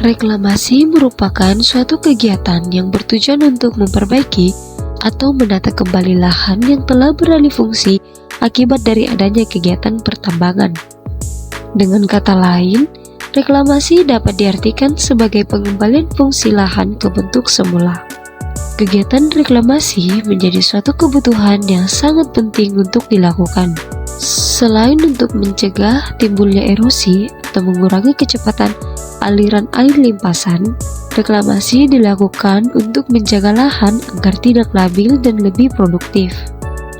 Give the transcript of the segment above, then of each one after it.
Reklamasi merupakan suatu kegiatan yang bertujuan untuk memperbaiki atau menata kembali lahan yang telah beralih fungsi akibat dari adanya kegiatan pertambangan. Dengan kata lain, reklamasi dapat diartikan sebagai pengembalian fungsi lahan ke bentuk semula. Kegiatan reklamasi menjadi suatu kebutuhan yang sangat penting untuk dilakukan. Selain untuk mencegah timbulnya erosi atau mengurangi kecepatan aliran air limpasan, reklamasi dilakukan untuk menjaga lahan agar tidak labil dan lebih produktif.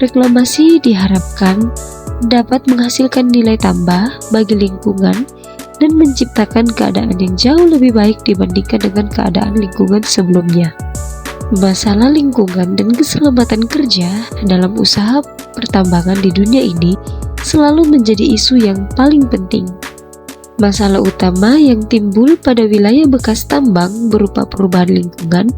Reklamasi diharapkan dapat menghasilkan nilai tambah bagi lingkungan dan menciptakan keadaan yang jauh lebih baik dibandingkan dengan keadaan lingkungan sebelumnya. Masalah lingkungan dan keselamatan kerja dalam usaha pertambangan di dunia ini selalu menjadi isu yang paling penting. Masalah utama yang timbul pada wilayah bekas tambang berupa perubahan lingkungan,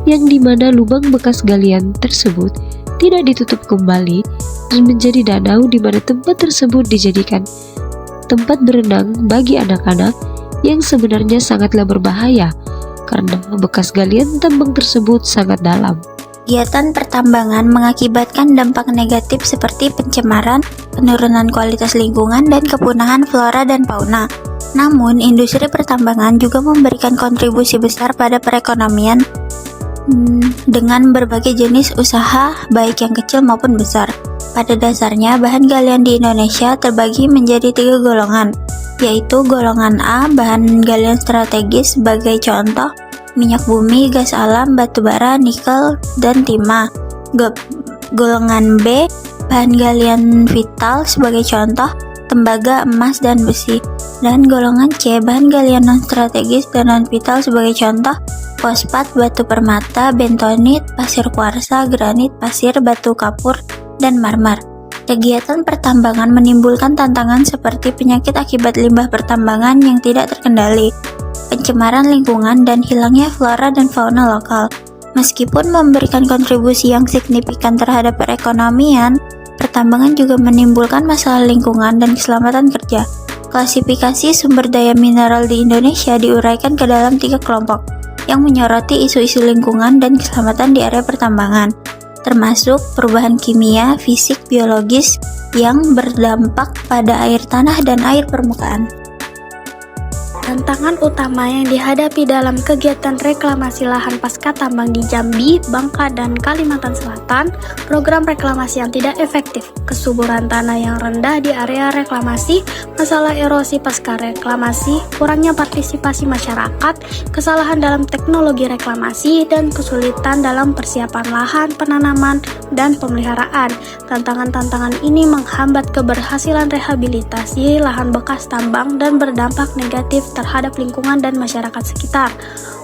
yang dimana lubang bekas galian tersebut tidak ditutup kembali dan menjadi danau di mana tempat tersebut dijadikan tempat berenang bagi anak-anak, yang sebenarnya sangatlah berbahaya karena bekas galian tambang tersebut sangat dalam. Kegiatan pertambangan mengakibatkan dampak negatif seperti pencemaran, penurunan kualitas lingkungan, dan kepunahan flora dan fauna. Namun, industri pertambangan juga memberikan kontribusi besar pada perekonomian dengan berbagai jenis usaha, baik yang kecil maupun besar. Pada dasarnya, bahan galian di Indonesia terbagi menjadi 3 golongan, yaitu golongan A, bahan galian strategis sebagai contoh, minyak bumi, gas alam, batu bara, nikel, dan timah. Golongan B, bahan galian vital sebagai contoh, tembaga, emas, dan besi. Dan golongan C, bahan galian non-strategis dan non-vital sebagai contoh, fosfat, batu permata, bentonit, pasir kuarsa, granit, pasir, batu kapur, dan marmer. Kegiatan pertambangan menimbulkan tantangan seperti penyakit akibat limbah pertambangan yang tidak terkendali, pencemaran lingkungan, dan hilangnya flora dan fauna lokal. Meskipun memberikan kontribusi yang signifikan terhadap perekonomian, pertambangan juga menimbulkan masalah lingkungan dan keselamatan kerja. Klasifikasi sumber daya mineral di Indonesia diuraikan ke dalam 3 kelompok yang menyoroti isu-isu lingkungan dan keselamatan di area pertambangan, termasuk perubahan kimia, fisik, biologis yang berdampak pada air tanah dan air permukaan. Tantangan utama yang dihadapi dalam kegiatan reklamasi lahan pasca tambang di Jambi, Bangka, dan Kalimantan Selatan, program reklamasi yang tidak efektif, kesuburan tanah yang rendah di area reklamasi, masalah erosi pasca reklamasi, kurangnya partisipasi masyarakat, kesalahan dalam teknologi reklamasi, dan kesulitan dalam persiapan lahan, penanaman, dan pemeliharaan. Tantangan-tantangan ini menghambat keberhasilan rehabilitasi lahan bekas tambang dan berdampak negatif terhadap lingkungan dan masyarakat sekitar.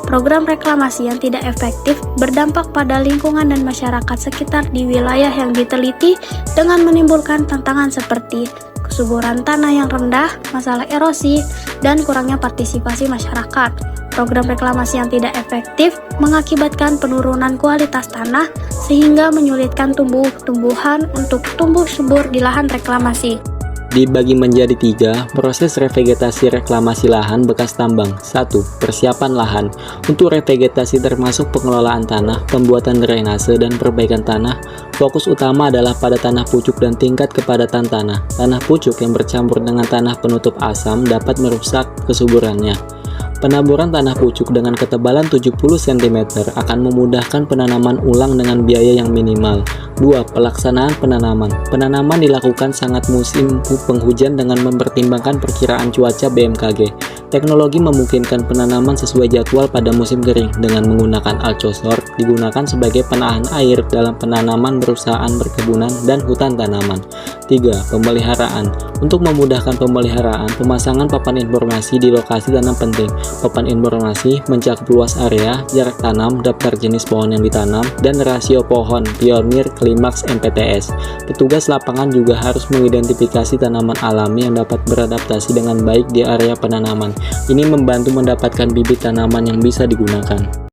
Program reklamasi yang tidak efektif berdampak pada lingkungan dan masyarakat sekitar di wilayah yang diteliti dengan menimbulkan tantangan seperti kesuburan tanah yang rendah, masalah erosi, dan kurangnya partisipasi masyarakat. Program reklamasi yang tidak efektif mengakibatkan penurunan kualitas tanah sehingga menyulitkan tumbuh-tumbuhan untuk tumbuh subur di lahan reklamasi. Dibagi menjadi 3, proses revegetasi reklamasi lahan bekas tambang. 1. Persiapan lahan. Untuk revegetasi termasuk pengelolaan tanah, pembuatan drainase, dan perbaikan tanah. Fokus utama adalah pada tanah pucuk dan tingkat kepadatan tanah. Tanah pucuk yang bercampur dengan tanah penutup asam dapat merusak kesuburannya. Penaburan tanah pucuk dengan ketebalan 70 cm akan memudahkan penanaman ulang dengan biaya yang minimal. 2. Pelaksanaan penanaman. Penanaman dilakukan sangat musim penghujan dengan mempertimbangkan perkiraan cuaca BMKG. Teknologi memungkinkan penanaman sesuai jadwal pada musim kering dengan menggunakan alcosor digunakan sebagai penahan air dalam penanaman perusahaan perkebunan dan hutan tanaman. 3. Pemeliharaan. Untuk memudahkan pemeliharaan, pemasangan papan informasi di lokasi tanam penting. Papan informasi mencakup luas area, jarak tanam, daftar jenis pohon yang ditanam, dan rasio pohon, pionir, klimaks, MPTS. Petugas lapangan juga harus mengidentifikasi tanaman alami yang dapat beradaptasi dengan baik di area penanaman. Ini membantu mendapatkan bibit tanaman yang bisa digunakan.